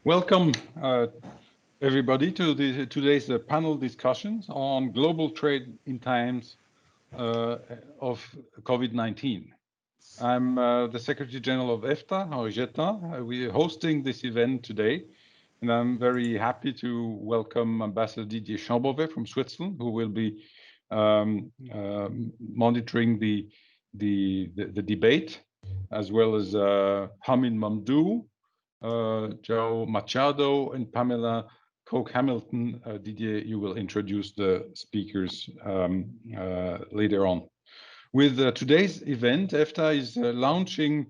Welcome, everybody, to today's panel discussions on global trade in times of COVID-19. I'm the Secretary General of EFTA, or Gétaz. We are hosting this event today, and I'm very happy to welcome Ambassador Didier Chambovey from Switzerland, who will be monitoring the debate, as well as Hamid Mamdouh, João Machado, and Pamela-Coke Hamilton. Didier, you will introduce the speakers later on. With today's event, EFTA is launching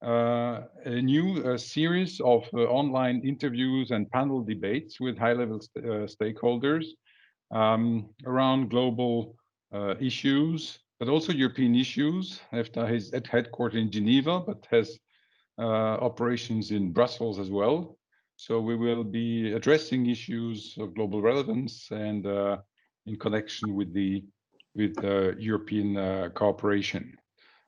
a new series of online interviews and panel debates with high-level stakeholders around global issues, but also European issues. EFTA is at headquartered in Geneva, but has operations in Brussels as well. So we will be addressing issues of global relevance and in connection with European cooperation.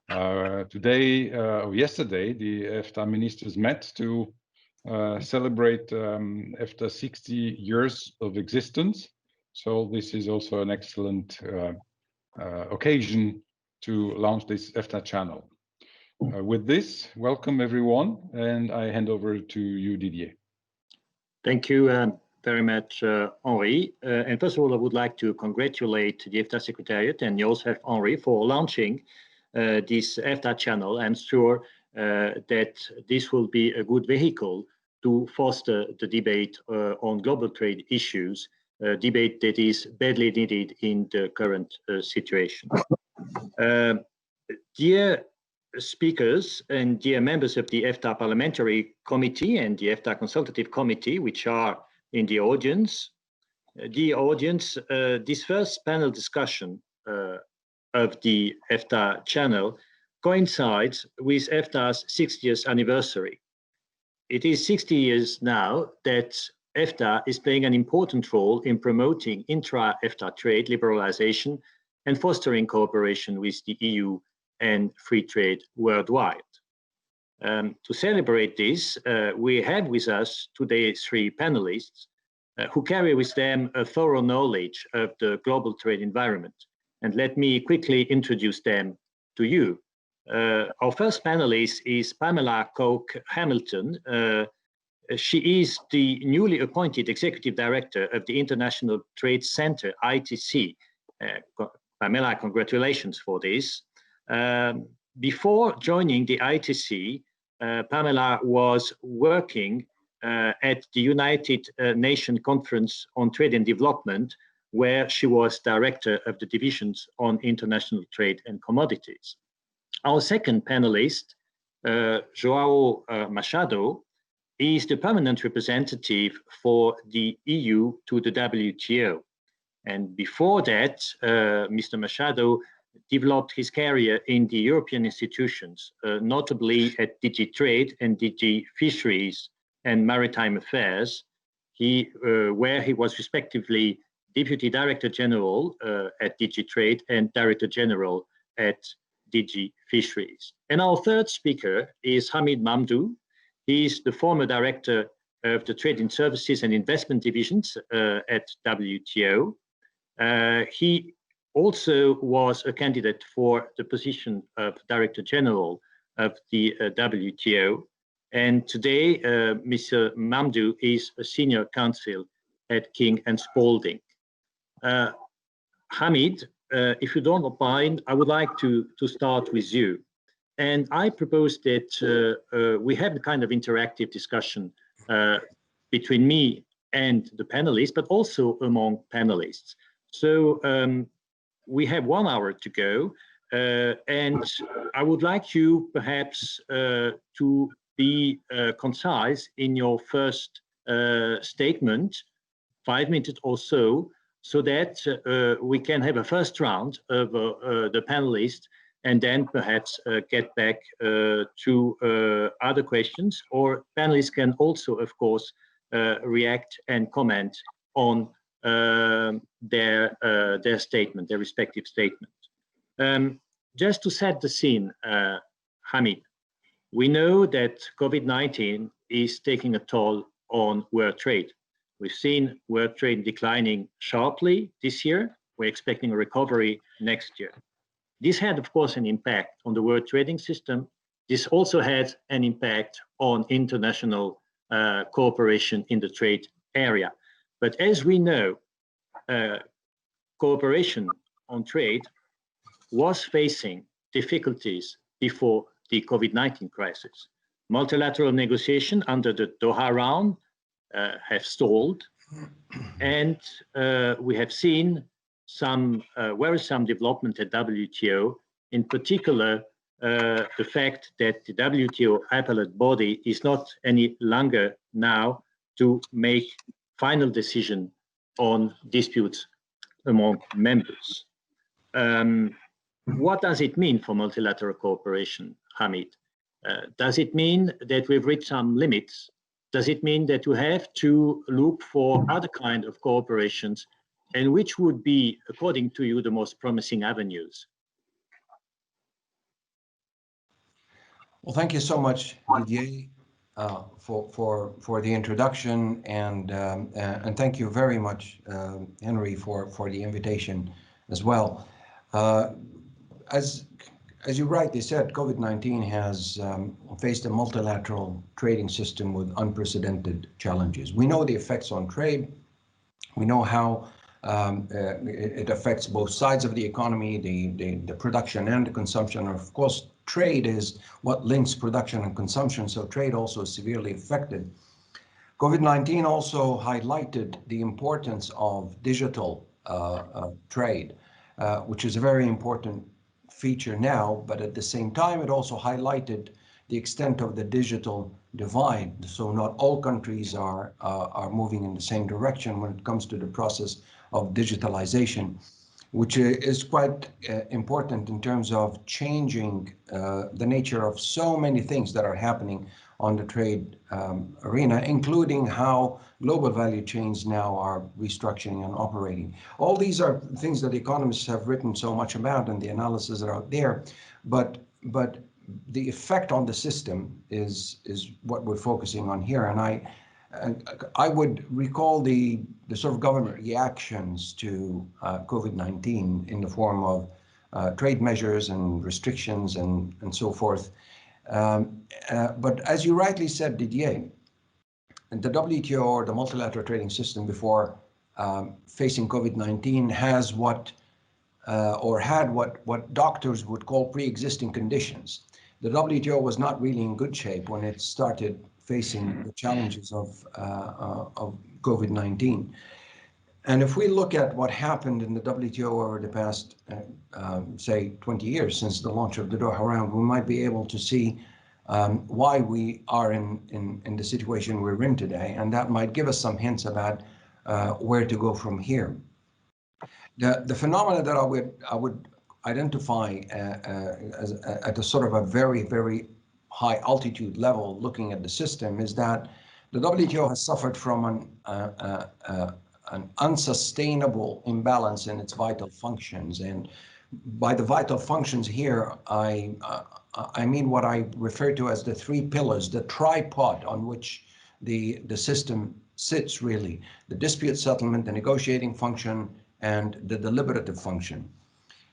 Today or yesterday, the EFTA ministers met to celebrate EFTA 60 years of existence. So this is also an excellent occasion to launch this EFTA channel. With this, welcome everyone, and I hand over to you, Didier. Thank you very much, Henri. And first of all, I would like to congratulate the EFTA Secretariat and yourself, Henri, for launching this EFTA channel. I'm sure that this will be a good vehicle to foster the debate on global trade issues, a debate that is badly needed in the current situation. Dear speakers and dear members of the EFTA Parliamentary Committee and the EFTA Consultative Committee, which are in the audience, this first panel discussion of the EFTA channel coincides with EFTA's 60th anniversary. It is 60 years now that EFTA is playing an important role in promoting intra-EFTA trade liberalization and fostering cooperation with the EU and free trade worldwide. To celebrate this, we have with us today three panelists who carry with them a thorough knowledge of the global trade environment. And let me quickly introduce them to you. Our first panelist is Pamela-Coke Hamilton. She is the newly appointed Executive Director of the International Trade Center, ITC. Pamela, congratulations for this. Before joining the ITC, Pamela was working at the United Nations Conference on Trade and Development, where she was director of the divisions on international trade and commodities. Our second panelist, João Machado, is the permanent representative for the EU to the WTO. And before that, Mr. Machado developed his career in the European institutions, notably at DG Trade and DG Fisheries and Maritime Affairs, where he was respectively Deputy Director General at DG Trade and Director General at DG Fisheries. And our third speaker is Hamid Mamdouh. He is the former Director of the Trade and Services and Investment Divisions at WTO. He also was a candidate for the position of Director General of the WTO. And today, Mr. Mamdouh is a senior counsel at King & Spalding. Hamid, if you don't mind, I would like to start with you. And I propose that we have a kind of interactive discussion between me and the panelists, but also among panelists. So we have 1 hour to go, and I would like you perhaps to be concise in your first statement, 5 minutes or so that we can have a first round of the panelists and then perhaps get back to other questions, or panelists can also, of course, react and comment on their statement, their respective statement. Just to set the scene, Hamid, we know that COVID-19 is taking a toll on world trade. We've seen world trade declining sharply this year. We're expecting a recovery next year. This had, of course, an impact on the world trading system. This also had an impact on international cooperation in the trade area. But as we know, cooperation on trade was facing difficulties before the COVID-19 crisis. Multilateral negotiation under the Doha round have stalled, and we have seen some worrisome development at WTO, in particular the fact that the WTO appellate body is not any longer now to make final decision on disputes among members. What does it mean for multilateral cooperation, Hamid? Does it mean that we've reached some limits? Does it mean that we have to look for other kind of cooperations, and which would be, according to you, the most promising avenues? Well, thank you so much, Didier, for the introduction, and thank you very much, Henri, for the invitation as well. As you rightly said, COVID-19 has faced a multilateral trading system with unprecedented challenges. We know the effects on trade. We know how it affects both sides of the economy, the production and the consumption. Of course, trade is what links production and consumption, so trade also is severely affected. COVID-19 also highlighted the importance of digital trade, which is a very important feature now, but at the same time, it also highlighted the extent of the digital divide. So not all countries are moving in the same direction when it comes to the process of digitalization, which is quite important in terms of changing the nature of so many things that are happening on the trade arena, including how global value chains now are restructuring and operating. All these are things that economists have written so much about, and the analyses are out there, but the effect on the system is what we're focusing on here. And I would recall the sort of government reactions to COVID-19 in the form of trade measures and restrictions and so forth. But as you rightly said, Didier, the WTO, or the multilateral trading system, before facing COVID-19 has had what doctors would call pre-existing conditions. The WTO was not really in good shape when it started facing the challenges of COVID-19. And if we look at what happened in the WTO over the past, say, 20 years since the launch of the Doha round, we might be able to see why we are in the situation we're in today, and that might give us some hints about where to go from here. The phenomena that I would identify as at a sort of a very, very high altitude level, looking at the system, is that the WTO has suffered from an unsustainable imbalance in its vital functions. And by the vital functions here, I mean what I refer to as the three pillars, the tripod on which the system sits, really: the dispute settlement, the negotiating function, and the deliberative function.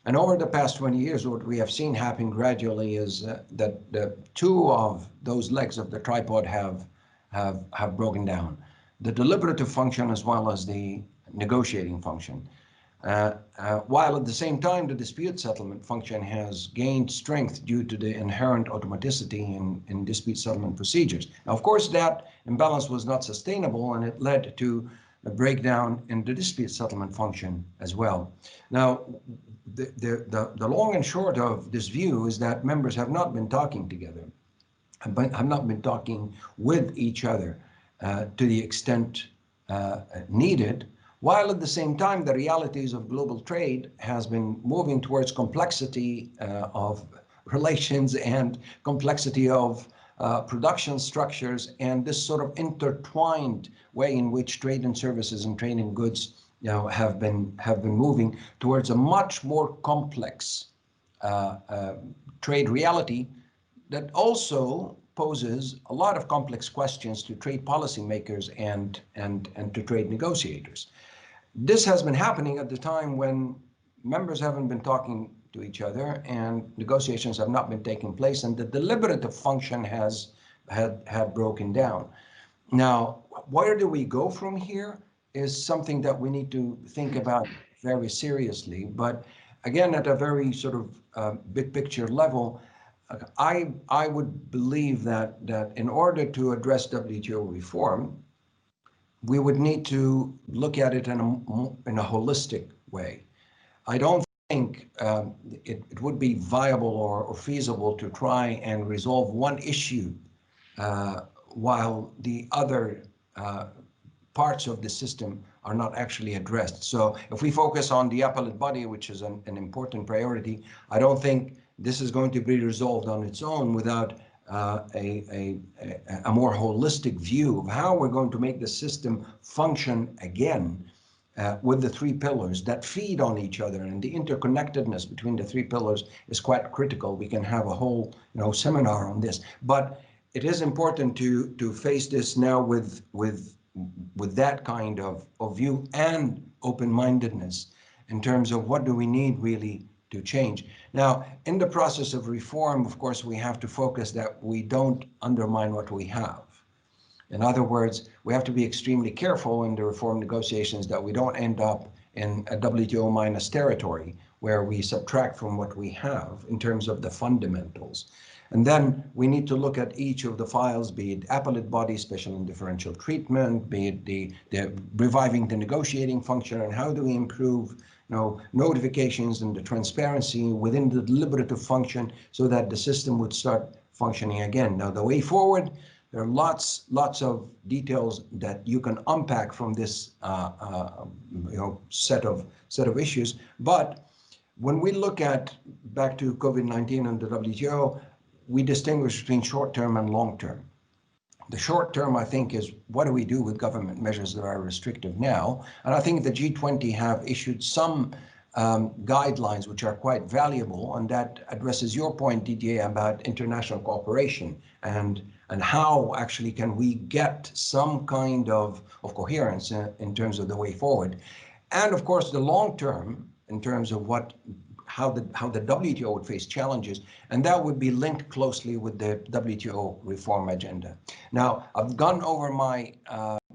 And over the past 20 years, what we have seen happen gradually is that the two of those legs of the tripod have broken down: the deliberative function as well as the negotiating function. While at the same time, the dispute settlement function has gained strength due to the inherent automaticity in dispute settlement procedures. Now, of course, that imbalance was not sustainable, and it led to a breakdown in the dispute settlement function as well. Now, the long and short of this view is that members have not been talking together, have not been talking with each other to the extent needed, while at the same time the realities of global trade has been moving towards complexity of relations and complexity of production structures, and this sort of intertwined way in which trade and services and trade in goods have been moving towards a much more complex trade reality that also poses a lot of complex questions to trade policymakers and to trade negotiators. This has been happening at the time when members haven't been talking to each other and negotiations have not been taking place, and the deliberative function had broken down. Now, where do we go from here is something that we need to think about very seriously. But again, at a very sort of big picture level, I would believe that in order to address WTO reform, we would need to look at it in a holistic way. I don't think it would be viable or feasible to try and resolve one issue while the other parts of the system are not actually addressed. So if we focus on the appellate body, which is an important priority, I don't think this is going to be resolved on its own without a more holistic view of how we're going to make the system function again with the three pillars that feed on each other, and the interconnectedness between the three pillars is quite critical. We can have a whole seminar on this, but it is important to face this now with that kind of view and open-mindedness in terms of what do we need really to change. Now, in the process of reform, of course, we have to focus that we don't undermine what we have. In other words, we have to be extremely careful in the reform negotiations that we don't end up in a WTO minus territory where we subtract from what we have in terms of the fundamentals. And then we need to look at each of the files, be it appellate body, special and differential treatment, be it the reviving the negotiating function, and how do we improve notifications and the transparency within the deliberative function so that the system would start functioning again. Now, the way forward, there are lots of details that you can unpack from this set of issues. But when we look at back to COVID-19 and the WTO, we distinguish between short-term and long-term. The short-term, I think, is what do we do with government measures that are restrictive now? And I think the G20 have issued some guidelines which are quite valuable, and that addresses your point, Didier, about international cooperation and how actually can we get some kind of coherence in terms of the way forward. And of course, the long-term in terms of how the WTO would face challenges, and that would be linked closely with the WTO reform agenda. Now, I've gone over my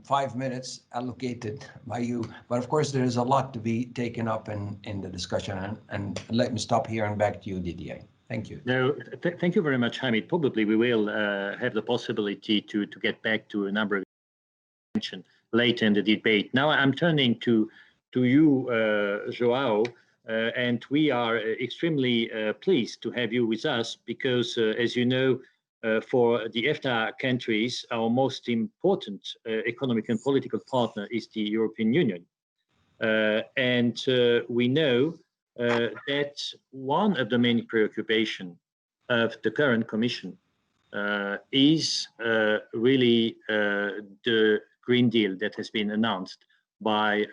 5 minutes allocated by you, but of course there is a lot to be taken up in the discussion, and let me stop here and back to you, Didier. Thank you. No, thank you very much, Hamid. Probably we will have the possibility to get back to a number of questions later in the debate. Now I'm turning to you, João. And we are extremely pleased to have you with us because, as you know, for the EFTA countries, our most important economic and political partner is the European Union. And we know that one of the main preoccupations of the current Commission is really the Green Deal that has been announced by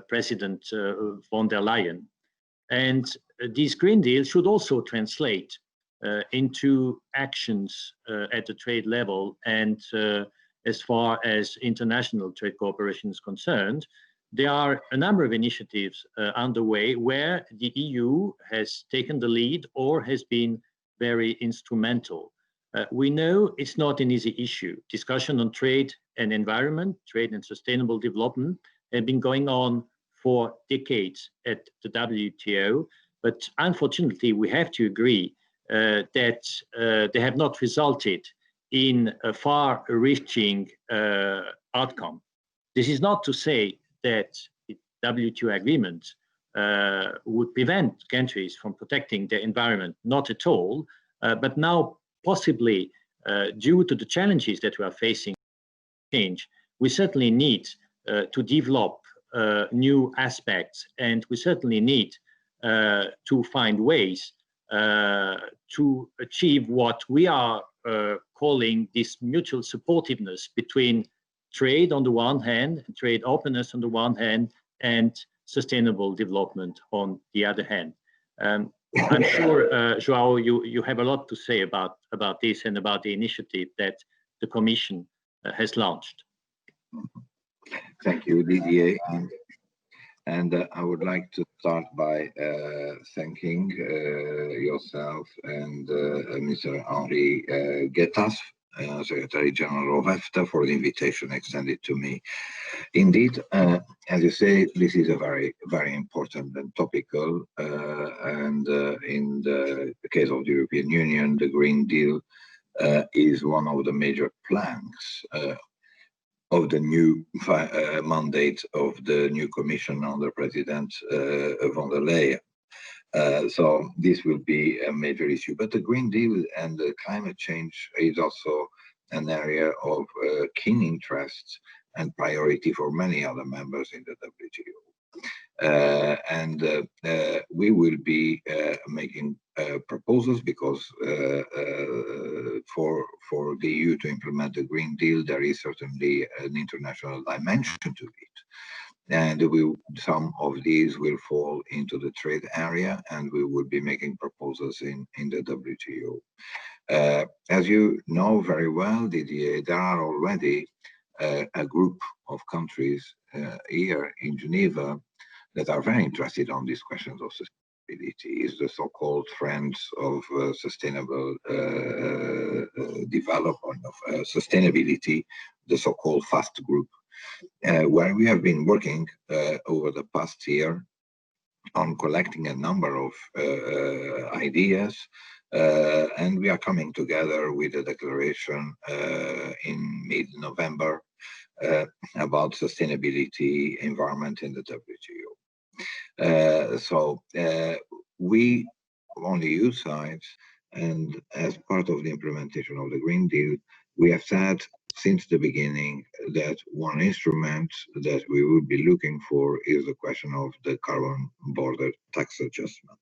President von der Leyen. And this Green Deal should also translate into actions at the trade level. And as far as international trade cooperation is concerned, there are a number of initiatives underway where the EU has taken the lead or has been very instrumental. We know it's not an easy issue. Discussion on trade and environment, trade and sustainable development have been going on for decades at the WTO, but unfortunately we have to agree that they have not resulted in a far-reaching outcome. This is not to say that the WTO agreement would prevent countries from protecting their environment, not at all, but now possibly due to the challenges that we are facing, we certainly need to develop new aspects, and we certainly need to find ways to achieve what we are calling this mutual supportiveness between trade on the one hand, trade openness on the one hand, and sustainable development on the other hand. I'm sure, João, you have a lot to say about this and about the initiative that the Commission has launched. Thank you, Didier. And I would like to start by thanking yourself and Mr. Henri Gétaz, Secretary General of EFTA, for the invitation extended to me. Indeed, as you say, this is a very, very important and topical, and in the case of the European Union, the Green Deal is one of the major planks of the new mandate of the new Commission under President von der Leyen. So this will be a major issue. But the Green Deal and the climate change is also an area of keen interest and priority for many other members in the WTO. And we will be making proposals because for the EU to implement the Green Deal, there is certainly an international dimension to it. And some of these will fall into the trade area, and we will be making proposals in the WTO. As you know very well, Didier, there are already a group of countries here in Geneva that are very interested on these questions of sustainability. Is the so-called Friends of Sustainable Development, of Sustainability, the so-called FAST group, where we have been working over the past year on collecting a number of ideas, and we are coming together with a declaration in mid-November about sustainability environment in the WTO. So we on the EU side, and as part of the implementation of the Green Deal, we have said since the beginning that one instrument that we will be looking for is the question of the carbon border tax adjustment.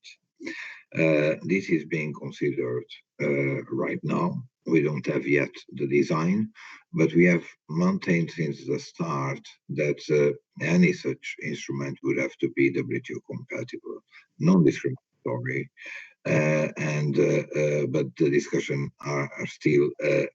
This is being considered right now. We don't have yet the design, but we have maintained since the start that any such instrument would have to be WTO compatible, non-discriminatory, but the discussions are still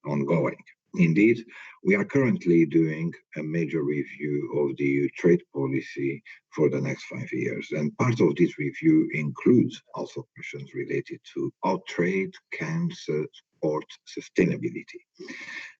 ongoing. Indeed, we are currently doing a major review of the EU trade policy for the next 5 years. And part of this review includes also questions related to how trade can support sustainability.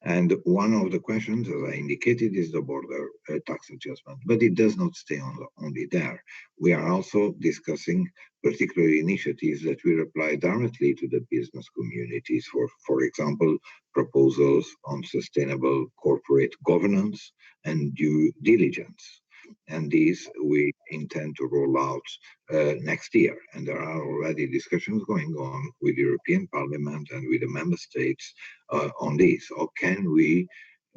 And one of the questions, as I indicated, is the border tax adjustment. But it does not stay only there. We are also discussing particular initiatives that will apply directly to the business communities, for example, proposals on sustainable corporate governance and due diligence. And these we intend to roll out next year. And there are already discussions going on with the European Parliament and with the member states on this. Or can we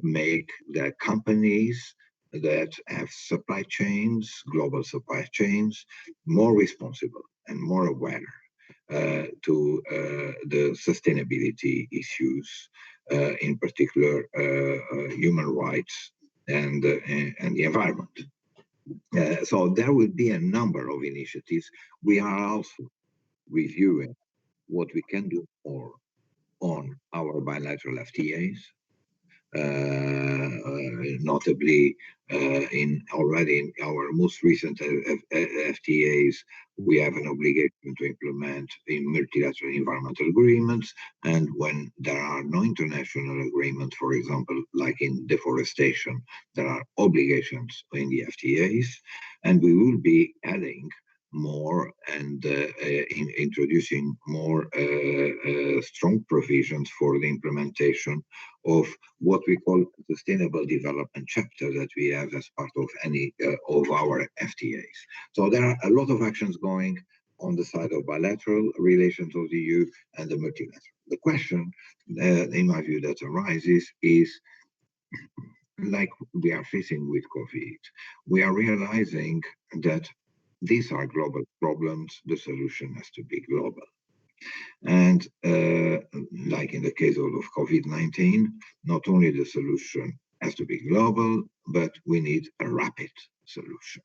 make the companies that have supply chains, global supply chains, more responsible and more aware to the sustainability issues, in particular human rights and the environment. So there will be a number of initiatives. We are also reviewing what we can do more on our bilateral FTAs, notably already in our most recent FTAs, we have an obligation to implement in multilateral environmental agreements, and when there are no international agreements, for example, like in deforestation, there are obligations in the FTAs, and we will be adding more and introducing more strong provisions for the implementation of what we call sustainable development chapter that we have as part of any of our FTAs. So there are a lot of actions going on the side of bilateral relations of the EU and the multilateral. The question, in my view, that arises is, like we are facing with COVID, we are realizing that these are global problems, the solution has to be global. And like in the case of COVID-19, not only the solution has to be global, but we need a rapid solution.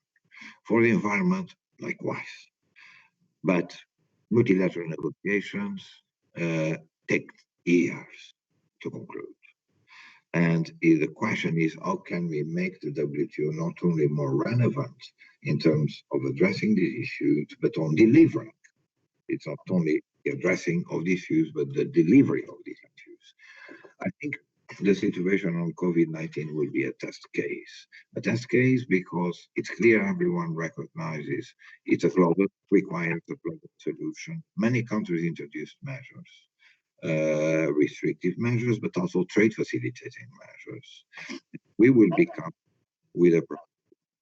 For the environment, likewise. But multilateral negotiations take years to conclude. And the question is, how can we make the WTO not only more relevant in terms of addressing these issues, but on delivering? It's not only the addressing of the issues, but the delivery of these issues. I think the situation on COVID-19 will be a test case. A test case because it's clear everyone recognizes it's a global, requires a global solution. Many countries introduced measures. Restrictive measures, but also trade facilitating measures. We will become with a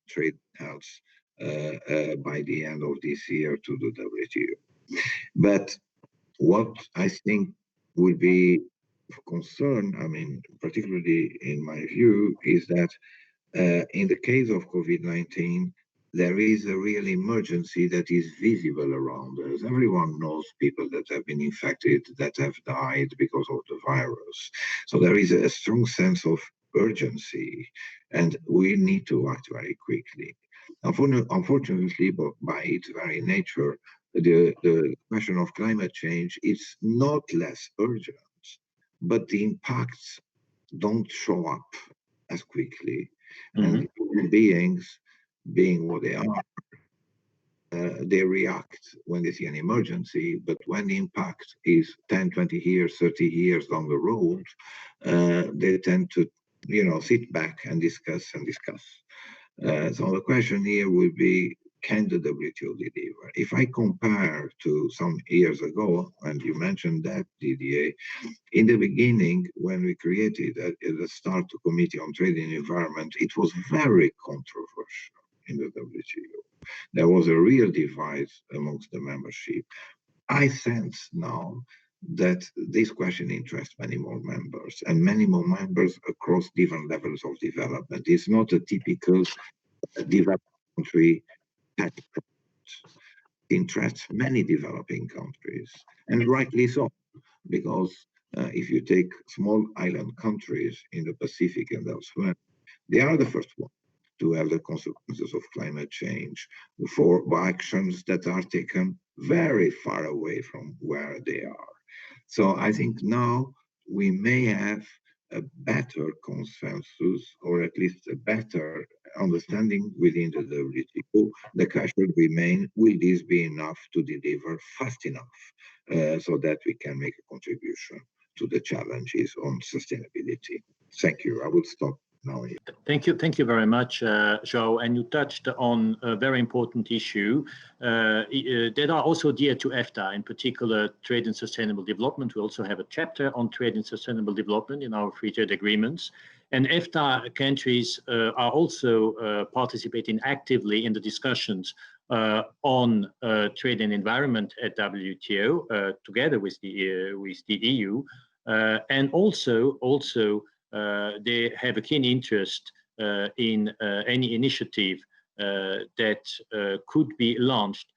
trade health by the end of this year to the WTO. But what I think will be of concern, I mean, particularly in my view, is that in the case of COVID-19, there is a real emergency that is visible around us. Everyone knows people that have been infected, that have died because of the virus. So there is a strong sense of urgency, and we need to act very quickly. Unfortunately, by its very nature, the question of climate change is not less urgent, but the impacts don't show up as quickly. And human beings, being what they are, they react when they see an emergency, but when the impact is 10, 20 years, 30 years down the road, they tend to, sit back and discuss. So the question here would be, can the WTO deliver? If I compare to some years ago, and you mentioned that, Didier, in the beginning, when we created the START Committee on Trade and Environment, it was very controversial in the WTO. There was a real divide amongst the membership. I sense now that this question interests many more members, and many more members across different levels of development. It's not a typical developed country pet project. It interests many developing countries, and rightly so, because if you take small island countries in the Pacific and elsewhere, they are the first ones to have the consequences of climate change for actions that are taken very far away from where they are. So I think now we may have a better consensus, or at least a better understanding within the WTO. The question remains, will this be enough to deliver fast enough so that we can make a contribution to the challenges on sustainability? Thank you. I will stop now. Thank you very much, João. And you touched on a very important issue that are also dear to EFTA, in particular trade and sustainable development. We also have a chapter on trade and sustainable development in our free trade agreements. And EFTA countries are also participating actively in the discussions on trade and environment at WTO, together with the EU, and also they have a keen interest in any initiative that could be launched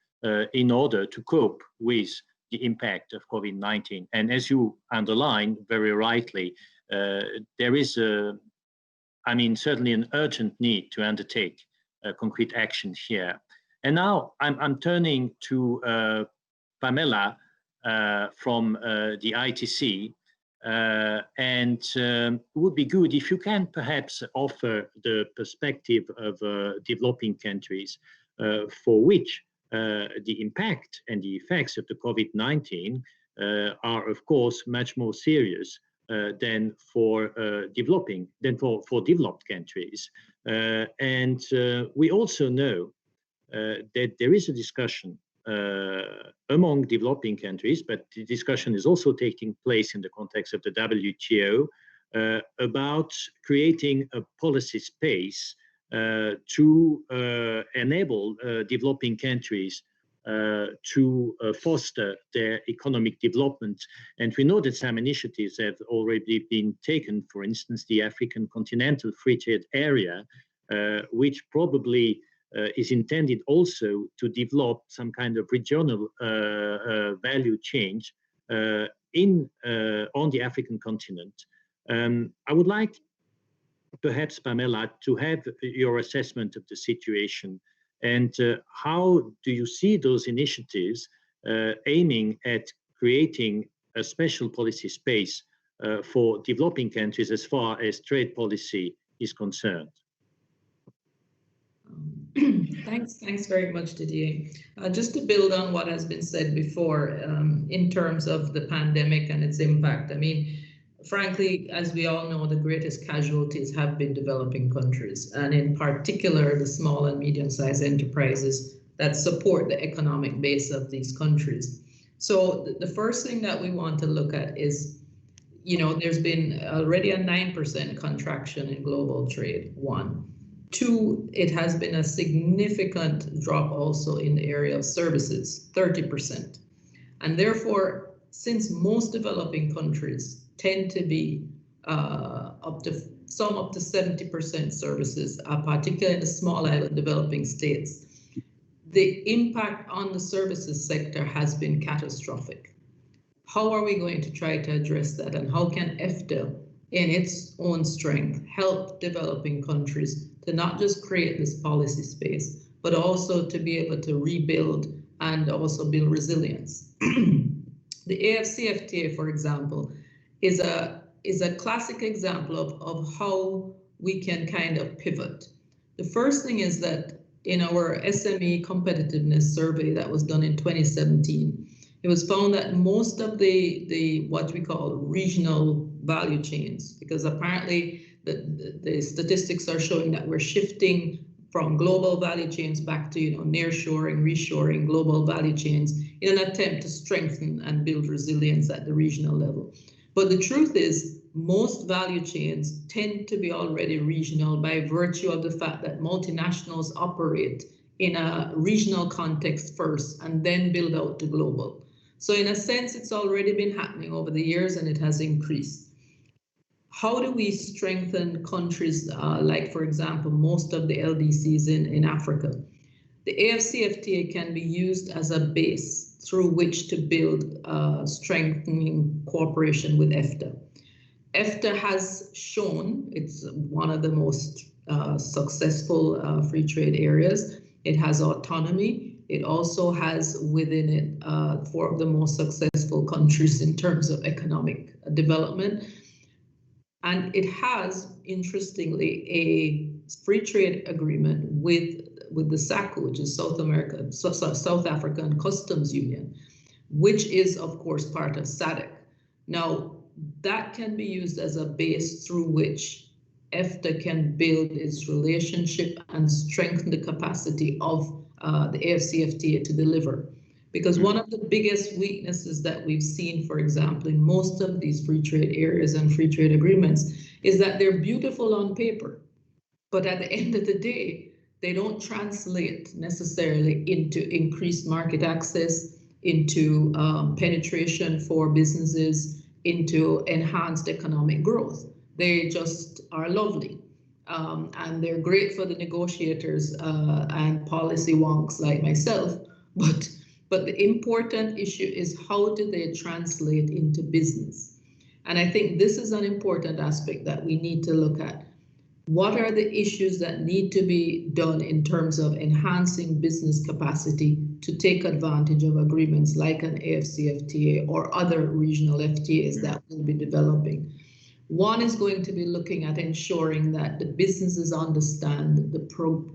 in order to cope with the impact of COVID-19. And as you underline very rightly, there is certainly an urgent need to undertake concrete action here. And now I'm turning to Pamela from the ITC. It would be good if you can perhaps offer the perspective of developing countries for which the impact and the effects of the COVID-19 are, of course, much more serious than for developed countries. We also know that there is a discussion among developing countries, but the discussion is also taking place in the context of the WTO about creating a policy space to enable developing countries to foster their economic development. And we know that some initiatives have already been taken, for instance, the African Continental Free Trade Area, which probably is intended also to develop some kind of regional value change on the African continent. I would like perhaps, Pamela, to have your assessment of the situation, and how do you see those initiatives aiming at creating a special policy space for developing countries as far as trade policy is concerned? Thanks very much, Didier. Just to build on what has been said before in terms of the pandemic and its impact, I mean, frankly, as we all know, the greatest casualties have been developing countries, and in particular, the small and medium-sized enterprises that support the economic base of these countries. So the first thing that we want to look at is, you know, there's been already a 9% contraction in global trade, one. Two, it has been a significant drop also in the area of services, 30%. And therefore, since most developing countries tend to be up to 70% services, particularly in the small island developing states, the impact on the services sector has been catastrophic. How are we going to try to address that, and how can EFTA, in its own strength, help developing countries to not just create this policy space, but also to be able to rebuild and also build resilience? The AFCFTA, for example, is a classic example of how we can kind of pivot. The first thing is that in our SME competitiveness survey that was done in 2017, it was found that most of the what we call regional value chains, because apparently the statistics are showing that we're shifting from global value chains back to, you know, nearshoring, reshoring global value chains in an attempt to strengthen and build resilience at the regional level. But the truth is, most value chains tend to be already regional by virtue of the fact that multinationals operate in a regional context first and then build out to global. So in a sense, it's already been happening over the years and it has increased. How do we strengthen countries like, for example, most of the LDCs in Africa? The AFCFTA can be used as a base through which to build strengthening cooperation with EFTA. EFTA has shown it's one of the most successful free trade areas. It has autonomy. It also has within it four of the most successful countries in terms of economic development. And it has, interestingly, a free trade agreement with the SACU, which is South African Customs Union, which is, of course, part of SADC. Now, that can be used as a base through which EFTA can build its relationship and strengthen the capacity of the AFCFTA to deliver. Because one of the biggest weaknesses that we've seen, for example, in most of these free trade areas and free trade agreements is that they're beautiful on paper, but at the end of the day, they don't translate necessarily into increased market access, into penetration for businesses, into enhanced economic growth. They just are lovely. And they're great for the negotiators and policy wonks like myself, but the important issue is how do they translate into business? And I think this is an important aspect that we need to look at. What are the issues that need to be done in terms of enhancing business capacity to take advantage of agreements like an AFCFTA or other regional FTAs that will be developing? One is going to be looking at ensuring that the businesses understand the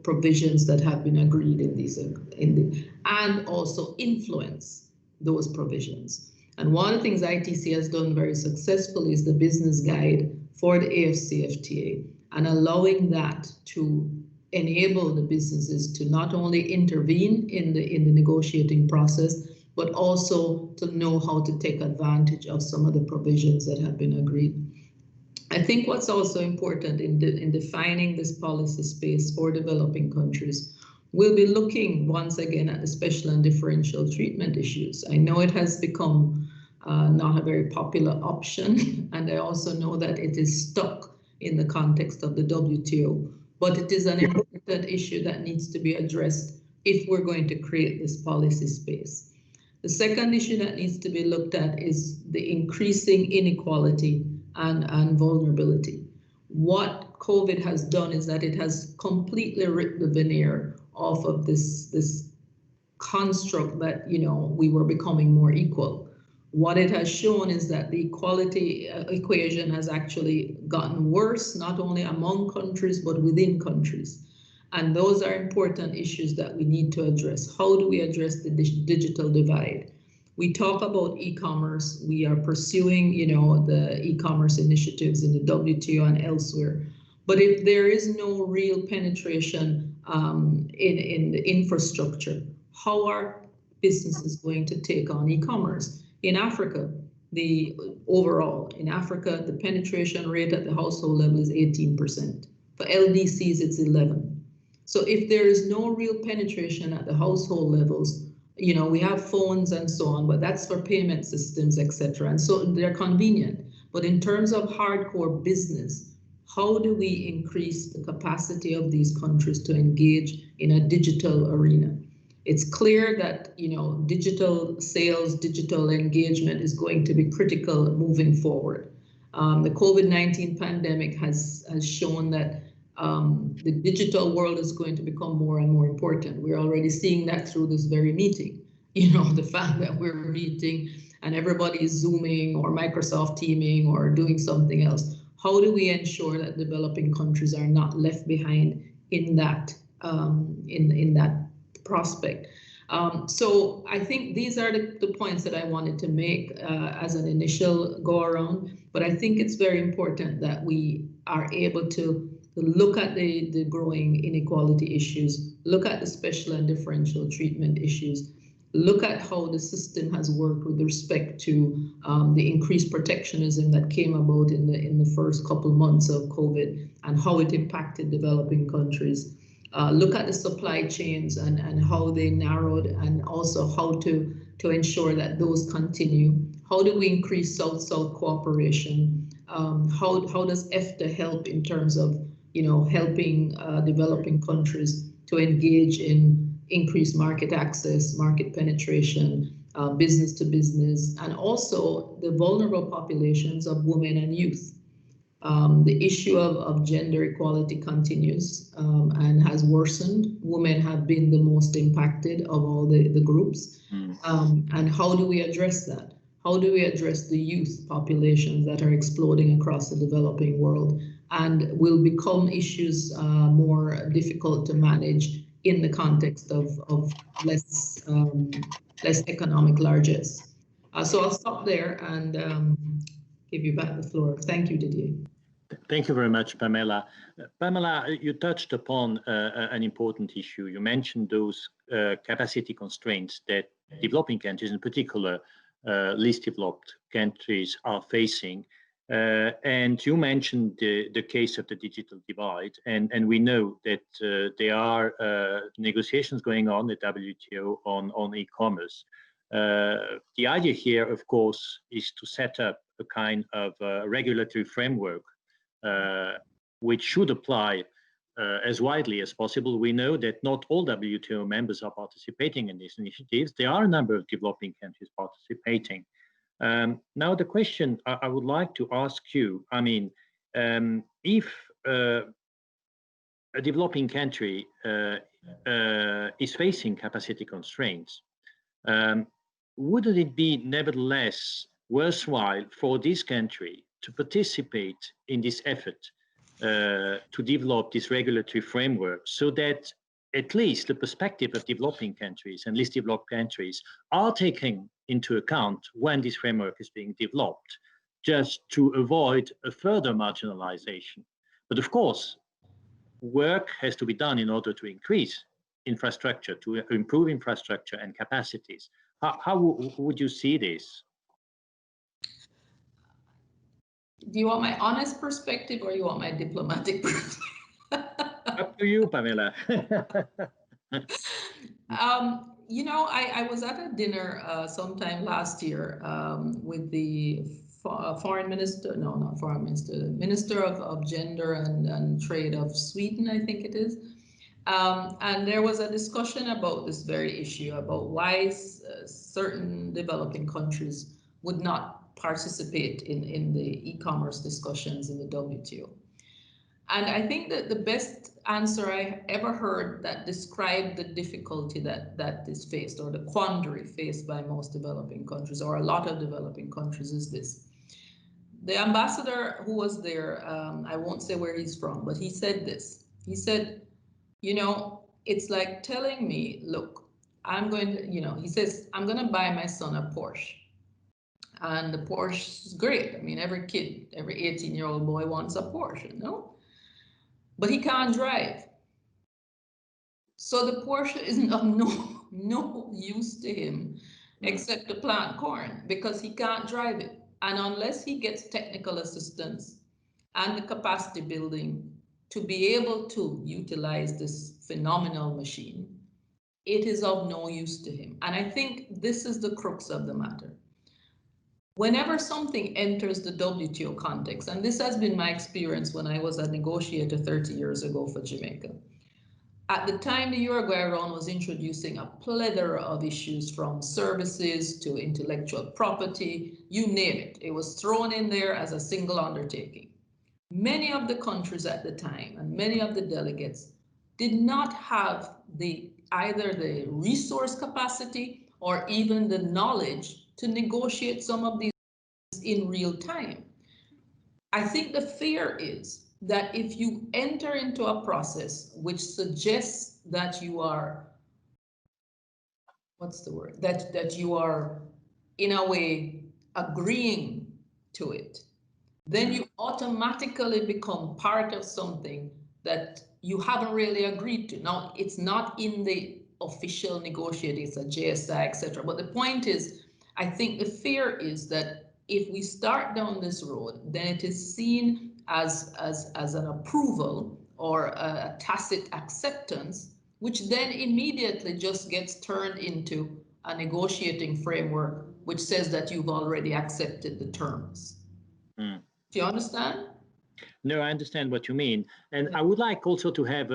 provisions that have been agreed in these, and also influence those provisions. And one of the things ITC has done very successfully is the business guide for the AFCFTA, and allowing that to enable the businesses to not only intervene in the negotiating process, but also to know how to take advantage of some of the provisions that have been agreed. I think what's also important in defining this policy space for developing countries, we'll be looking once again at the special and differential treatment issues. I know it has become not a very popular option, and I also know that it is stuck in the context of the WTO, but it is an important issue that needs to be addressed if we're going to create this policy space. The second issue that needs to be looked at is the increasing inequality and vulnerability. What COVID has done is that it has completely ripped the veneer off of this construct that, you know, we were becoming more equal. What it has shown is that the equality equation has actually gotten worse, not only among countries, but within countries. And those are important issues that we need to address. How do we address the digital divide? We talk about e-commerce. We are pursuing, you know, the e-commerce initiatives in the WTO and elsewhere. But if there is no real penetration in the infrastructure, how are businesses going to take on e-commerce? In Africa, the penetration rate at the household level is 18%. For LDCs, it's 11%. So if there is no real penetration at the household levels, you know, we have phones and so on, but that's for payment systems, etc. And so they're convenient. But in terms of hardcore business, how do we increase the capacity of these countries to engage in a digital arena? It's clear that, you know, digital sales, digital engagement is going to be critical moving forward. The COVID-19 pandemic has shown that the digital world is going to become more and more important. We're already seeing that through this very meeting. You know, the fact that we're meeting and everybody is Zooming or Microsoft Teaming or doing something else. How do we ensure that developing countries are not left behind in that in that prospect? So I think these are the points that I wanted to make as an initial go around. But I think it's very important that we are able to look at the growing inequality issues, look at the special and differential treatment issues, look at how the system has worked with respect to the increased protectionism that came about in the first couple months of COVID and how it impacted developing countries. Look at the supply chains and how they narrowed, and also how to ensure that those continue. How do we increase South-South cooperation? How does EFTA help in terms of, you know, helping developing countries to engage in increased market access, market penetration, business to business, and also the vulnerable populations of women and youth. The issue of gender equality continues and has worsened. Women have been the most impacted of all the groups. And how do we address that? How do we address the youth populations that are exploding across the developing world and will become issues more difficult to manage in the context of less economic largesse? So I'll stop there and give you back the floor. Thank you, Didier. Thank you very much, Pamela. Pamela, you touched upon an important issue. You mentioned those capacity constraints that developing countries, in particular least developed countries, are facing. And you mentioned the case of the digital divide, and we know that there are negotiations going on at WTO on e-commerce. The idea here, of course, is to set up a kind of regulatory framework which should apply as widely as possible. We know that not all WTO members are participating in these initiatives. There are a number of developing countries participating. Now, the question I would like to ask you, I mean, if a developing country is facing capacity constraints, wouldn't it be nevertheless worthwhile for this country to participate in this effort to develop this regulatory framework so that at least the perspective of developing countries and least developed countries are taken into account when this framework is being developed, just to avoid a further marginalization? But of course, work has to be done in order to increase infrastructure, to improve infrastructure and capacities. How would you see this? Do you want my honest perspective or you want my diplomatic perspective? Up to you, Pamela. You know, I was at a dinner sometime last year with the foreign minister, no, not foreign minister, Minister of Gender and Trade of Sweden, I think it is. And there was a discussion about this very issue, about why certain developing countries would not participate in the e-commerce discussions in the WTO. And I think that the best answer I ever heard that described the difficulty that is faced, or the quandary faced by most developing countries, or a lot of developing countries, is this. The ambassador who was there, I won't say where he's from, but he said this. He said, you know, it's like telling me, look, I'm going to, you know, he says, I'm going to buy my son a Porsche. And the Porsche is great. I mean, every kid, every 18-year-old boy wants a Porsche, you know? But he can't drive. So the Porsche is of no use to him except to plant corn, because he can't drive it. And unless he gets technical assistance and the capacity building to be able to utilize this phenomenal machine, it is of no use to him. And I think this is the crux of the matter. Whenever something enters the WTO context, and this has been my experience when I was a negotiator 30 years ago for Jamaica, at the time the Uruguay round was introducing a plethora of issues, from services to intellectual property, you name it. It was thrown in there as a single undertaking. Many of the countries at the time and many of the delegates did not have either the resource capacity or even the knowledge to negotiate some of these in real time. I think the fear is that if you enter into a process which suggests that you are, that you are in a way agreeing to it, then you automatically become part of something that you haven't really agreed to. Now, it's not in the official negotiating, it's a JSI, etc. But the point is, I think the fear is that if we start down this road, then it is seen as an approval or a tacit acceptance, which then immediately just gets turned into a negotiating framework which says that you've already accepted the terms. Do you understand? No, I understand what you mean. And I would like also to have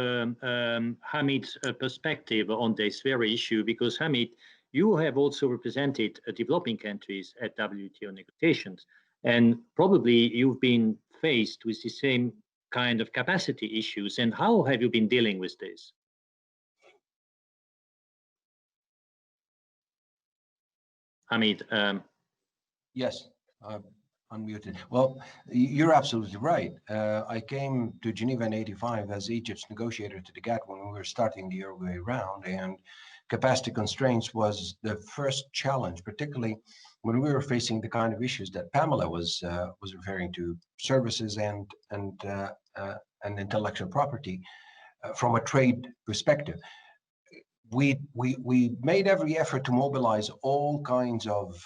Hamid's perspective on this very issue, because Hamid, you have also represented developing countries at WTO negotiations, and probably you've been faced with the same kind of capacity issues. And how have you been dealing with this? Hamid. Yes. Unmuted. Well, you're absolutely right. I came to Geneva in '85 as Egypt's negotiator to the GATT when we were starting the Uruguay round, and capacity constraints was the first challenge, particularly when we were facing the kind of issues that Pamela was referring to, services and intellectual property from a trade perspective. We made every effort to mobilize all kinds of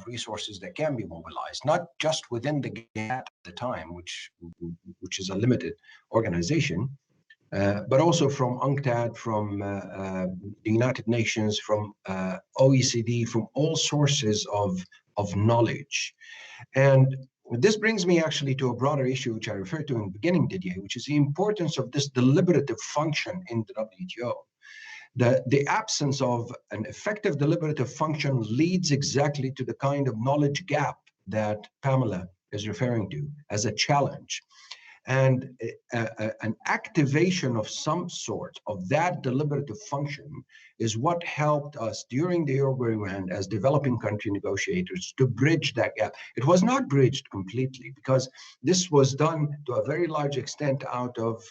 resources that can be mobilized, not just within the GATT at the time, which is a limited organization, but also from UNCTAD, from the United Nations, from OECD, from all sources of knowledge. And this brings me actually to a broader issue, which I referred to in the beginning, Didier, which is the importance of this deliberative function in the WTO. The absence of an effective deliberative function leads exactly to the kind of knowledge gap that Pamela is referring to as a challenge. And an activation of some sort of that deliberative function is what helped us during the Uruguay round as developing country negotiators to bridge that gap. It was not bridged completely, because this was done to a very large extent out of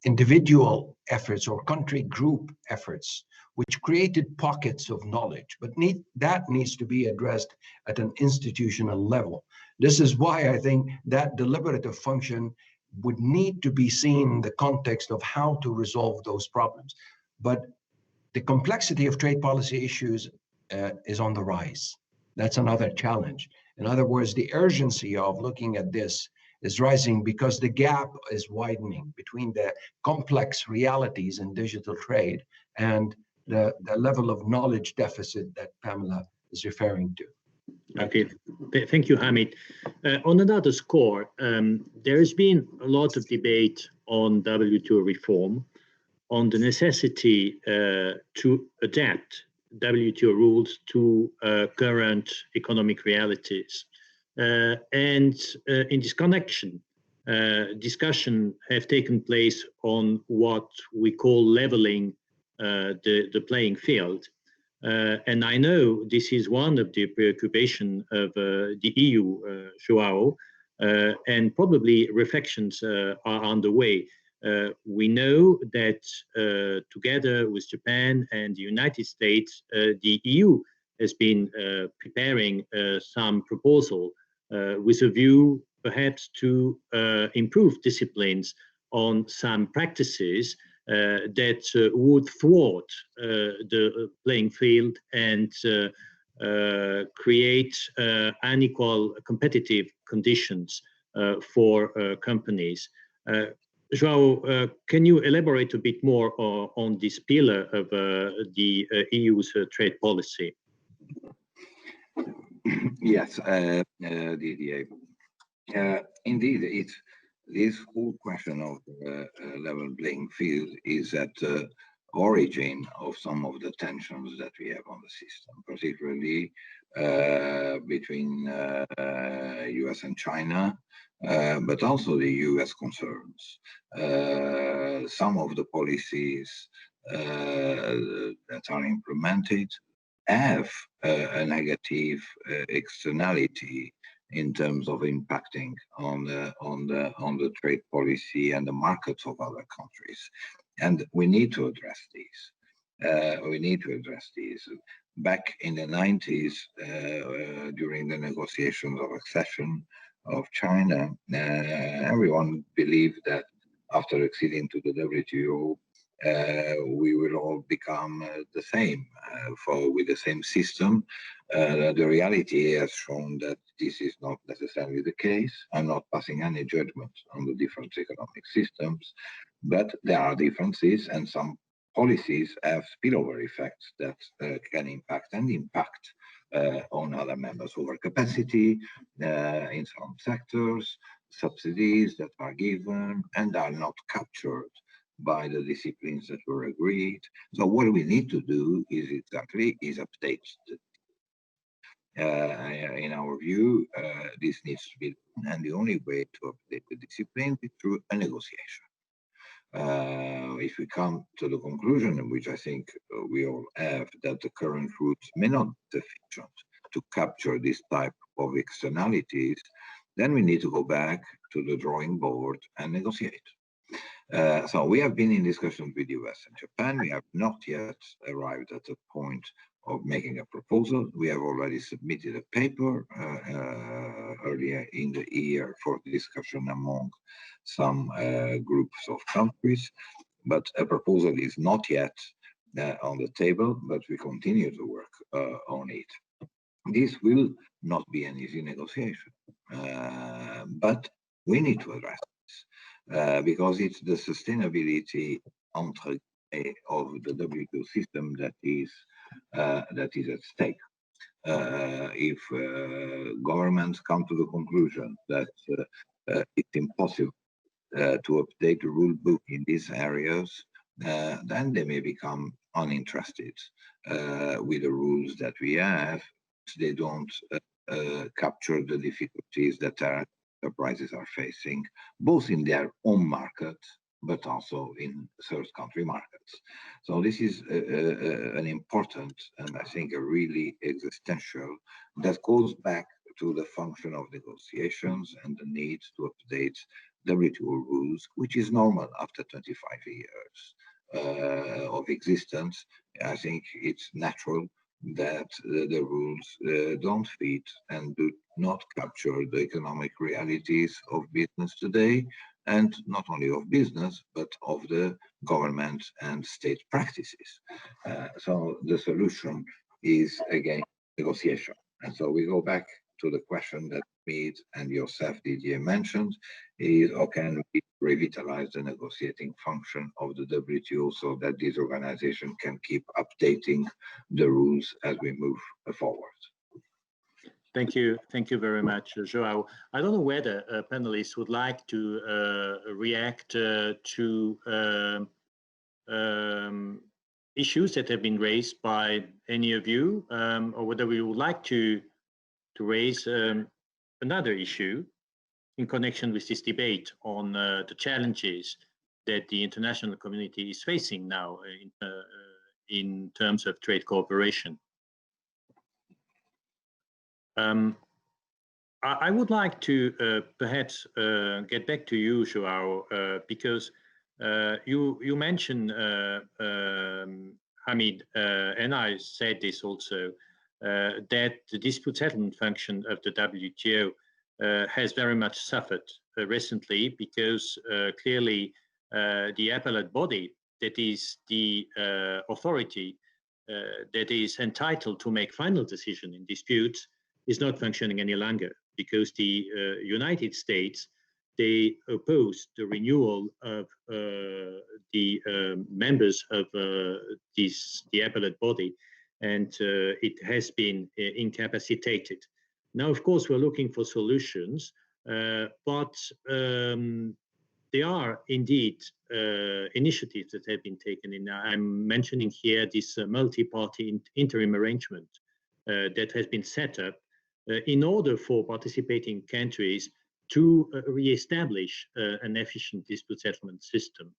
individual efforts or country group efforts, which created pockets of knowledge, but that needs to be addressed at an institutional level. This is why I think that deliberative function would need to be seen in the context of how to resolve those problems. But the complexity of trade policy issues is on the rise. That's another challenge. In other words, the urgency of looking at this is rising because the gap is widening between the complex realities in digital trade and the level of knowledge deficit that Pamela is referring to. Okay, thank you, Hamid. On another score, there has been a lot of debate on WTO reform, on the necessity to adapt WTO rules to current economic realities. And in this connection, discussion have taken place on what we call leveling the playing field. And I know this is one of the preoccupations of the EU, João, and probably reflections are underway. We know that together with Japan and the United States, the EU has been preparing some proposal with a view perhaps to improve disciplines on some practices that would thwart the playing field and create unequal competitive conditions for companies. João, can you elaborate a bit more on this pillar of the EU's trade policy? Yes, Didier. Indeed, this whole question of level playing field is at the origin of some of the tensions that we have on the system, particularly between US and China, but also the US concerns. Some of the policies that are implemented have a negative externality in terms of impacting on the trade policy and the markets of other countries, and we need to address these. Back in the 90s, during the negotiations of accession of China, everyone believed that after acceding to the WTO, we will all become the same, with the same system. The reality has shown that this is not necessarily the case. I'm not passing any judgment on the different economic systems, but there are differences, and some policies have spillover effects that can impact on other members. Overcapacity in some sectors, subsidies that are given and are not captured by the disciplines that were agreed. So what we need to do is update in our view, this needs to be done, and the only way to update the discipline is through a negotiation. If we come to the conclusion, which I think we all have, that the current routes may not be sufficient to capture this type of externalities, then we need to go back to the drawing board and negotiate. So we have been in discussions with US and Japan. We have not yet arrived at the point of making a proposal. We have already submitted a paper earlier in the year for discussion among some groups of countries, but a proposal is not yet on the table, but we continue to work on it. This will not be an easy negotiation, but we need to address this because it's the sustainability of the WTO system that is at stake. If governments come to the conclusion that it's impossible to update the rule book in these areas, then they may become uninterested with the rules that we have. They don't capture the difficulties that enterprises are facing, both in their own market, but also in third country markets. So this is an important, and I think a really existential, that goes back to the function of negotiations and the need to update WTO rules, which is normal after 25 years of existence. I think it's natural that the rules don't fit and do not capture the economic realities of business today, and not only of business, but of the government and state practices. So the solution is, again, negotiation. And so we go back to the question that Mead and yourself, Didier, mentioned, is how can we revitalize the negotiating function of the WTO so that this organization can keep updating the rules as we move forward. Thank you very much, João. I don't know whether panelists would like to react to issues that have been raised by any of you, or whether we would like to raise another issue in connection with this debate on the challenges that the international community is facing now in terms of trade cooperation. I would like to perhaps get back to you, João, because you mentioned, Hamid, and I said this also, that the dispute settlement function of the WTO has very much suffered recently because clearly the appellate body, that is the authority that is entitled to make final decision in disputes, is not functioning any longer because the United States, they opposed the renewal of the members of the appellate body, and it has been incapacitated. Now, of course, we're looking for solutions, but there are indeed initiatives that have been taken. I'm mentioning here this multi-party interim arrangement that has been set up in order for participating countries to re-establish an efficient dispute settlement system.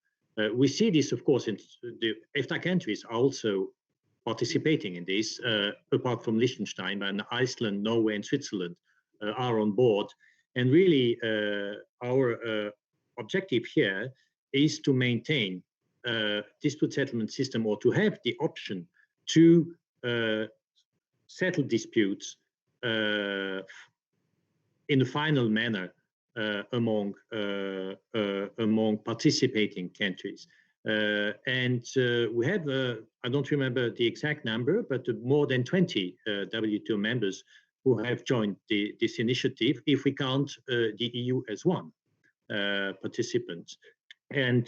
We see this, of course, in the EFTA countries are also participating in this, apart from Liechtenstein, and Iceland, Norway, and Switzerland are on board. And really, our objective here is to maintain dispute settlement system, or to have the option to settle disputes in a final manner among participating countries. And we have, I don't remember the exact number, but more than 20 WTO members who have joined this initiative, if we count the EU as one participant. And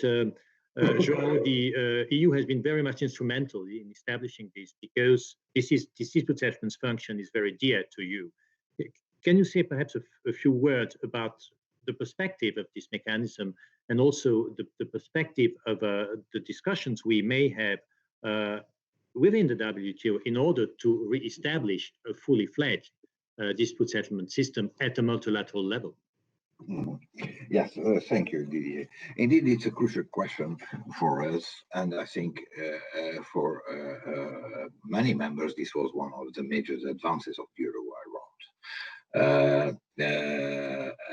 João, the EU has been very much instrumental in establishing this, because this dispute settlement function is very dear to you. Can you say perhaps a few words about the perspective of this mechanism, and also the perspective of the discussions we may have within the WTO in order to re-establish a fully fledged dispute settlement system at a multilateral level? Yes, thank you, Didier. Indeed, it's a crucial question for us, and I think for many members, this was one of the major advances of the Uruguay round.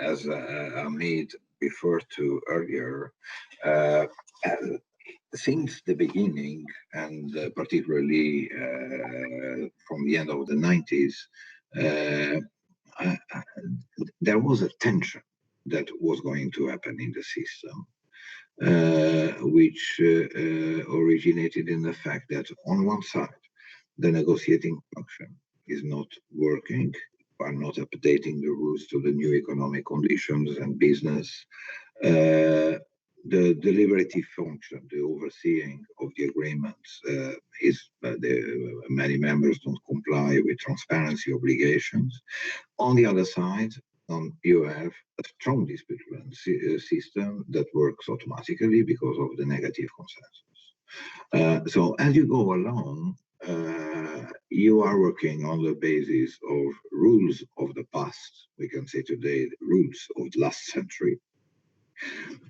As Hamid referred to earlier, since the beginning, and particularly from the end of the 90s, there was a tension that was going to happen in the system, which originated in the fact that on one side, the negotiating function is not working, are not updating the rules to the new economic conditions and business. The deliberative function, the overseeing of the agreements, many members don't comply with transparency obligations. On the other side, you have a strong dispute system that works automatically because of the negative consensus. So as you go along, you are working on the basis of rules of the past, we can say today, rules of the last century,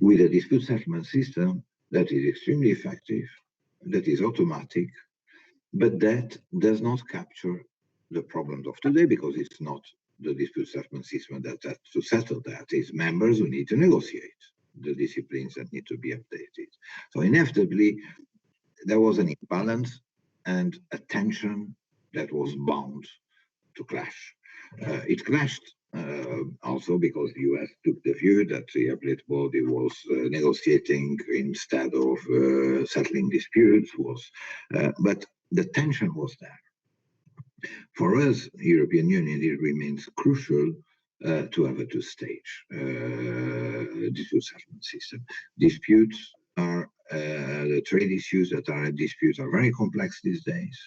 with a dispute settlement system that is extremely effective, that is automatic, but that does not capture the problems of today, because it's not the dispute settlement system that to settle that. It's members who need to negotiate the disciplines that need to be updated. So inevitably, there was an imbalance and a tension that was bound to clash. It clashed also because the US took the view that the appellate body was negotiating instead of settling disputes, but the tension was there. For us, European Union, it remains crucial to have a two-stage dispute settlement system. Disputes are the trade issues that are at dispute are very complex these days.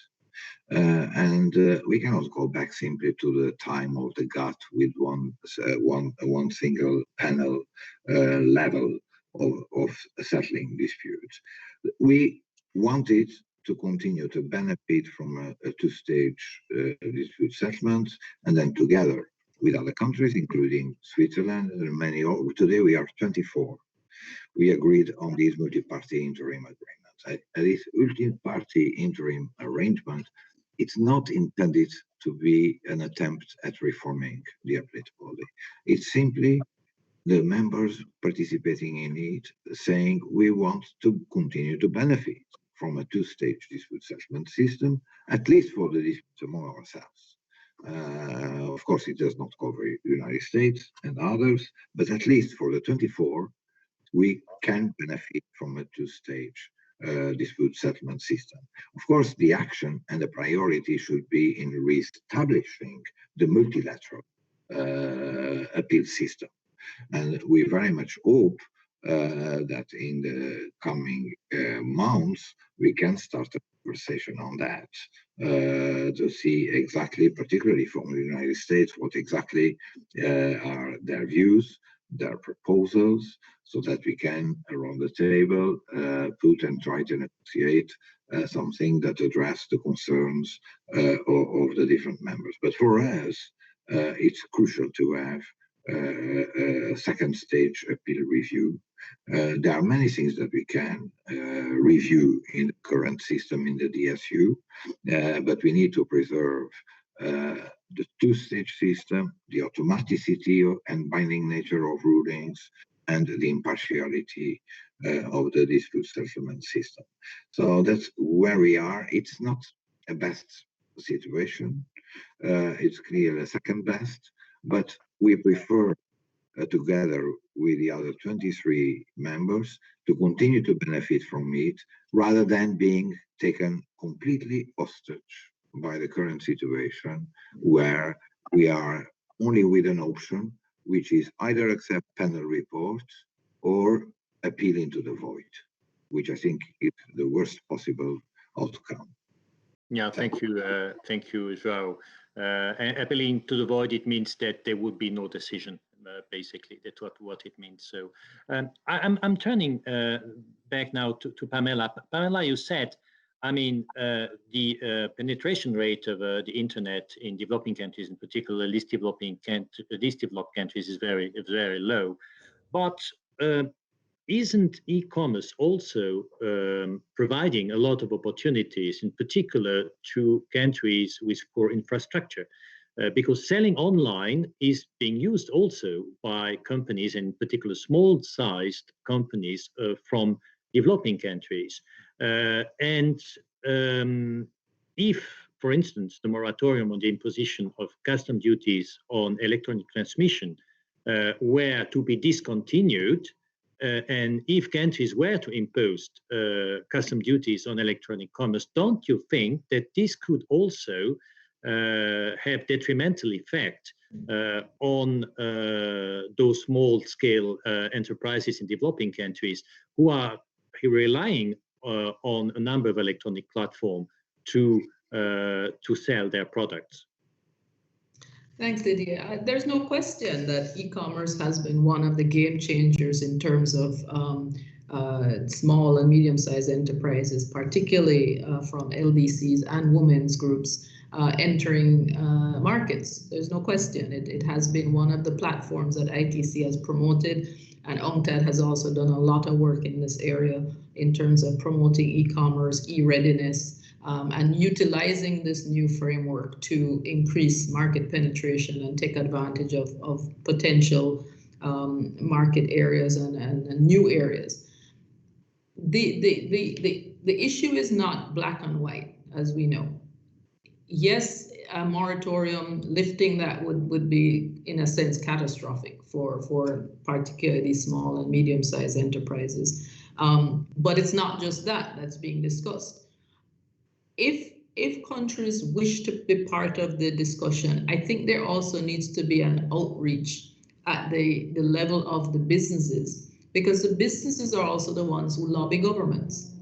And we cannot go back simply to the time of the GATT with one single panel level of settling disputes. We wanted to continue to benefit from a two-stage dispute settlement, and then together with other countries, including Switzerland and many. Today we are 24. We agreed on these multi-party interim agreements. This multi-party interim arrangement, it's not intended to be an attempt at reforming the appellate body. It's simply the members participating in it saying we want to continue to benefit from a two-stage dispute settlement system, at least for the disputes among ourselves. Of course, it does not cover the United States and others, but at least for the 24, we can benefit from a two-stage dispute settlement system. Of course, the action and the priority should be in re-establishing the multilateral appeal system. And we very much hope that in the coming months, we can start a conversation on that to see exactly, particularly from the United States, what exactly are their views, their proposals, so that we can, around the table, put and try to negotiate something that address the concerns of the different members. But for us, it's crucial to have a second stage appeal review. There are many things that we can review in the current system in the DSU, but we need to preserve the two-stage system, the automaticity and binding nature of rulings, and the impartiality of the dispute settlement system. So that's where we are. It's not a best situation. It's clearly a second best, but we prefer, together with the other 23 members, to continue to benefit from it rather than being taken completely hostage by the current situation, where we are only with an option, which is either accept panel reports or appeal into the void, which I think is the worst possible outcome. Yeah, thank you, João. And appealing to the void, it means that there would be no decision. Basically, that's what it means. So I'm turning back now to Pamela. Pamela, you said, I mean, the penetration rate of the internet in developing countries, in particular least developed countries, is very low. But isn't e-commerce also providing a lot of opportunities, in particular to countries with poor infrastructure? Because selling online is being used also by companies, in particular small-sized companies from developing countries. And if, for instance, the moratorium on the imposition of custom duties on electronic transmission were to be discontinued, and if countries were to impose custom duties on electronic commerce, don't you think that this could also have detrimental effect on those small-scale enterprises in developing countries who are relying on a number of electronic platforms to sell their products? Thanks, Didier. There's no question that e-commerce has been one of the game changers in terms of small and medium-sized enterprises, particularly from LDCs and women's groups entering markets. There's no question. It has been one of the platforms that ITC has promoted, and UNCTAD has also done a lot of work in this area in terms of promoting e-commerce, e-readiness, and utilizing this new framework to increase market penetration and take advantage of potential market areas and new areas. The issue is not black and white, as we know. Yes, a moratorium lifting that would be, in a sense, catastrophic for particularly small and medium-sized enterprises. But it's not just that that's being discussed. If countries wish to be part of the discussion, I think there also needs to be an outreach at the level of the businesses, because the businesses are also the ones who lobby governments.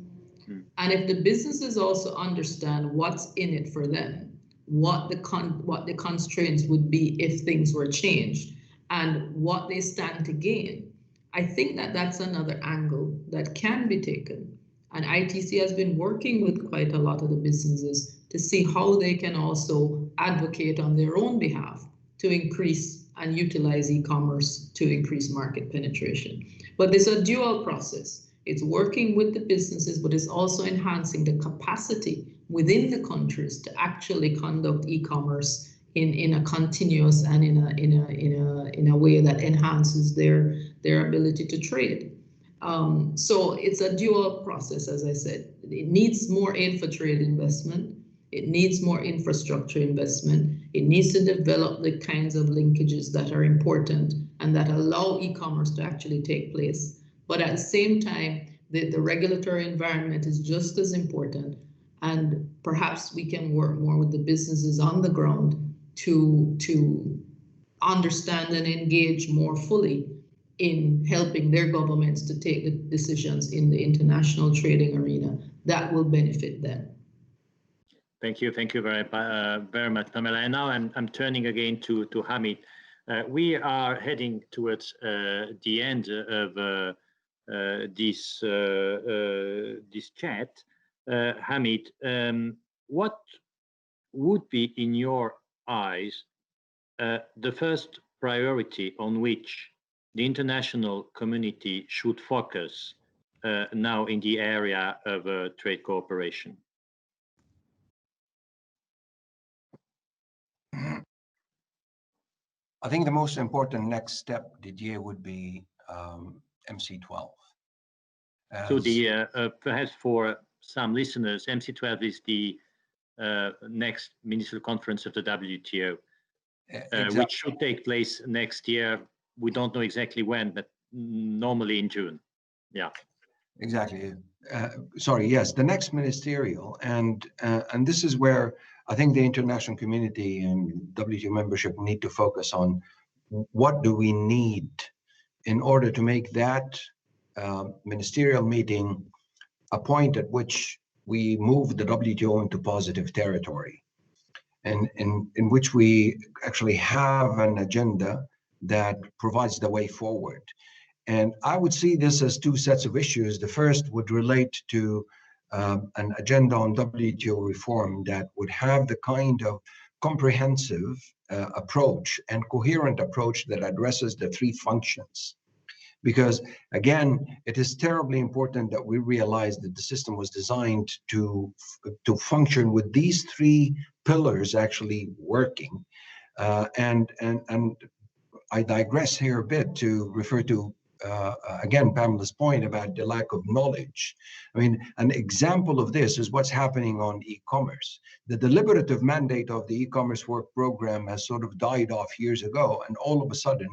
And if the businesses also understand what's in it for them, what the constraints would be if things were changed, and what they stand to gain, I think that that's another angle that can be taken. And ITC has been working with quite a lot of the businesses to see how they can also advocate on their own behalf to increase and utilize e-commerce to increase market penetration. But there's a dual process. It's working with the businesses, but it's also enhancing the capacity within the countries to actually conduct e-commerce in a continuous and in a way that enhances their ability to trade. So it's a dual process, as I said. It needs more aid for trade investment. It needs more infrastructure investment. It needs to develop the kinds of linkages that are important and that allow e-commerce to actually take place. But at the same time, the regulatory environment is just as important. And perhaps we can work more with the businesses on the ground to understand and engage more fully in helping their governments to take the decisions in the international trading arena that will benefit them. Thank you very much, Pamela. And now I'm turning again to Hamid. We are heading towards the end of this chat. Hamid, what would be, in your eyes, the first priority on which the international community should focus now in the area of trade cooperation? I think the most important next step, Didier, would be MC12. So perhaps for some listeners, MC12 is the next ministerial conference of the WTO, exactly. Which should take place next year. We don't know exactly when, but normally in June. Yeah. Exactly. Sorry. Yes, the next ministerial, and this is where I think the international community and WTO membership need to focus on what do we need in order to make that ministerial meeting a point at which we move the WTO into positive territory, and in which we actually have an agenda that provides the way forward. And I would see this as two sets of issues. The first would relate to an agenda on WTO reform that would have the kind of comprehensive approach and coherent approach that addresses the three functions. Because again, it is terribly important that we realize that the system was designed to function with these three pillars actually working. And I digress here a bit to refer to again, Pamela's point about the lack of knowledge. I mean, an example of this is what's happening on e-commerce. The deliberative mandate of the e-commerce work program has sort of died off years ago, and all of a sudden,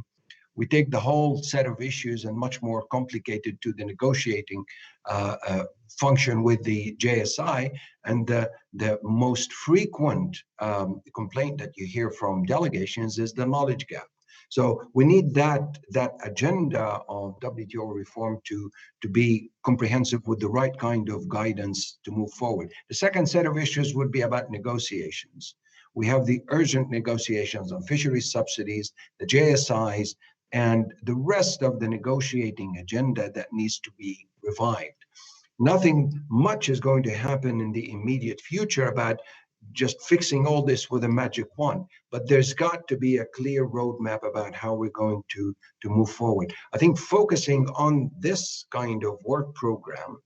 we take the whole set of issues and much more complicated to the negotiating function with the JSI, and the most frequent complaint that you hear from delegations is the knowledge gap. So we need that agenda of WTO reform to be comprehensive with the right kind of guidance to move forward. The second set of issues would be about negotiations. We have the urgent negotiations on fisheries subsidies, the JSIs, and the rest of the negotiating agenda that needs to be revived. Nothing much is going to happen in the immediate future about just fixing all this with a magic wand, but there's got to be a clear roadmap about how we're going to move forward. I think focusing on this kind of work program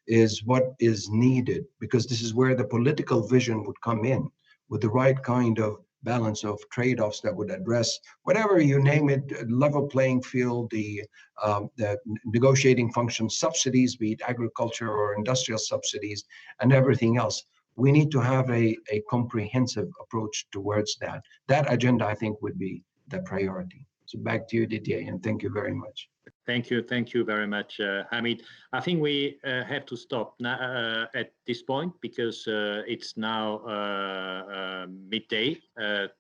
is what is needed, because this is where the political vision would come in with the right kind of balance of trade-offs that would address whatever you name it, level playing field, the negotiating function, subsidies, be it agriculture or industrial subsidies, and everything else. We need to have a comprehensive approach towards that. That agenda, I think, would be the priority. So back to you, Didier, and thank you very much. Thank you very much, Hamid. I think we have to stop now, at this point, because it's now midday,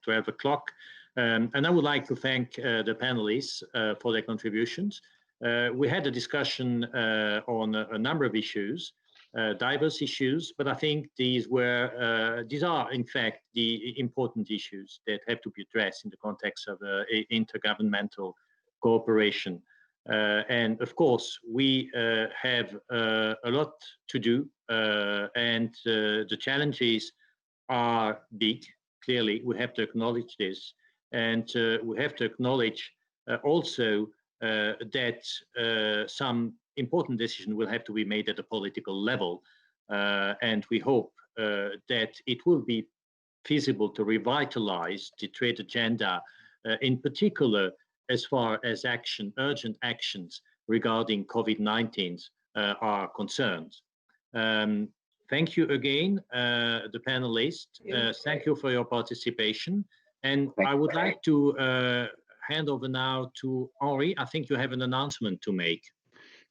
12 o'clock. And I would like to thank the panelists for their contributions. We had a discussion on a number of issues, diverse issues, but I think these are in fact the important issues that have to be addressed in the context of intergovernmental cooperation. And of course, we have a lot to do, and the challenges are big. Clearly, we have to acknowledge this. And we have to acknowledge also that some important decision will have to be made at a political level. And we hope that it will be feasible to revitalize the trade agenda, in particular, as far as urgent actions regarding COVID-19 are concerned. Thank you again, the panelists. Thank you for your participation. And I would like to hand over now to Henri. I think you have an announcement to make.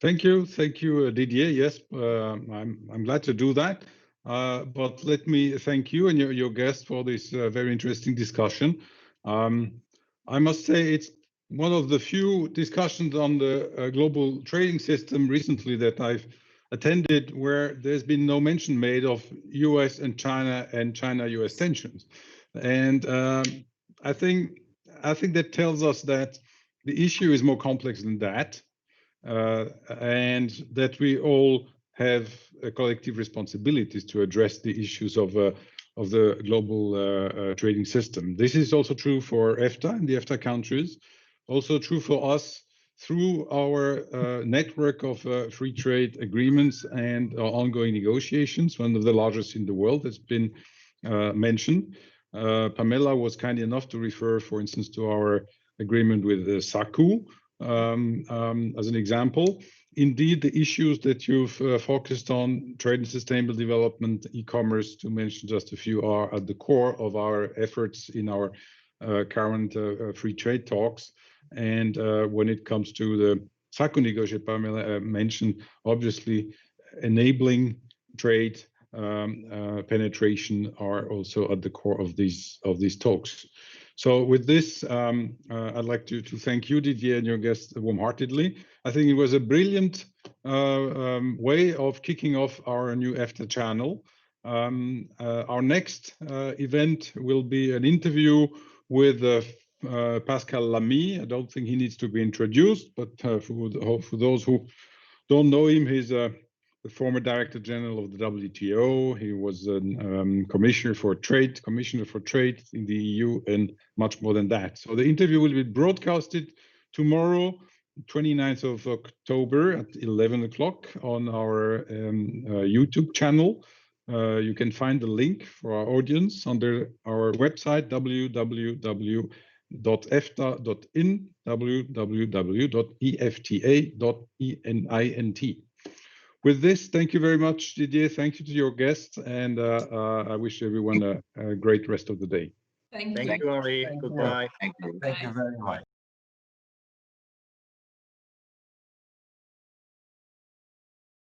Thank you, Didier. Yes, I'm glad to do that. But let me thank you and your guests for this very interesting discussion. I must say it's one of the few discussions on the global trading system recently that I've attended where there's been no mention made of US and China-US tensions. And I think that tells us that the issue is more complex than that, and that we all have collective responsibilities to address the issues of the global trading system. This is also true for EFTA and the EFTA countries, also true for us through our network of free trade agreements and ongoing negotiations, one of the largest in the world that's been mentioned. Pamela was kind enough to refer, for instance, to our agreement with SACU as an example. Indeed, the issues that you've focused on, trade and sustainable development, e-commerce, to mention just a few, are at the core of our efforts in our current free trade talks. And when it comes to the SACU negotiation, Pamela mentioned, obviously enabling trade penetration are also at the core of these talks. So with this, I'd like to thank you, Didier, and your guests warm-heartedly. I think it was a brilliant way of kicking off our new EFTA channel. Our next event will be an interview with Pascal Lamy. I don't think he needs to be introduced, but for those who don't know him, he's the former Director General of the WTO. He was a Commissioner for Trade in the EU, and much more than that. So the interview will be broadcasted tomorrow, 29th of October at 11 o'clock on our YouTube channel. You can find the link for our audience under our website, www.efta.in, www.efta.inint. With this, thank you very much, Didier. Thank you to your guests, and I wish everyone a great rest of the day. Thank you. Thank you, Henri. Goodbye. Thank you very much.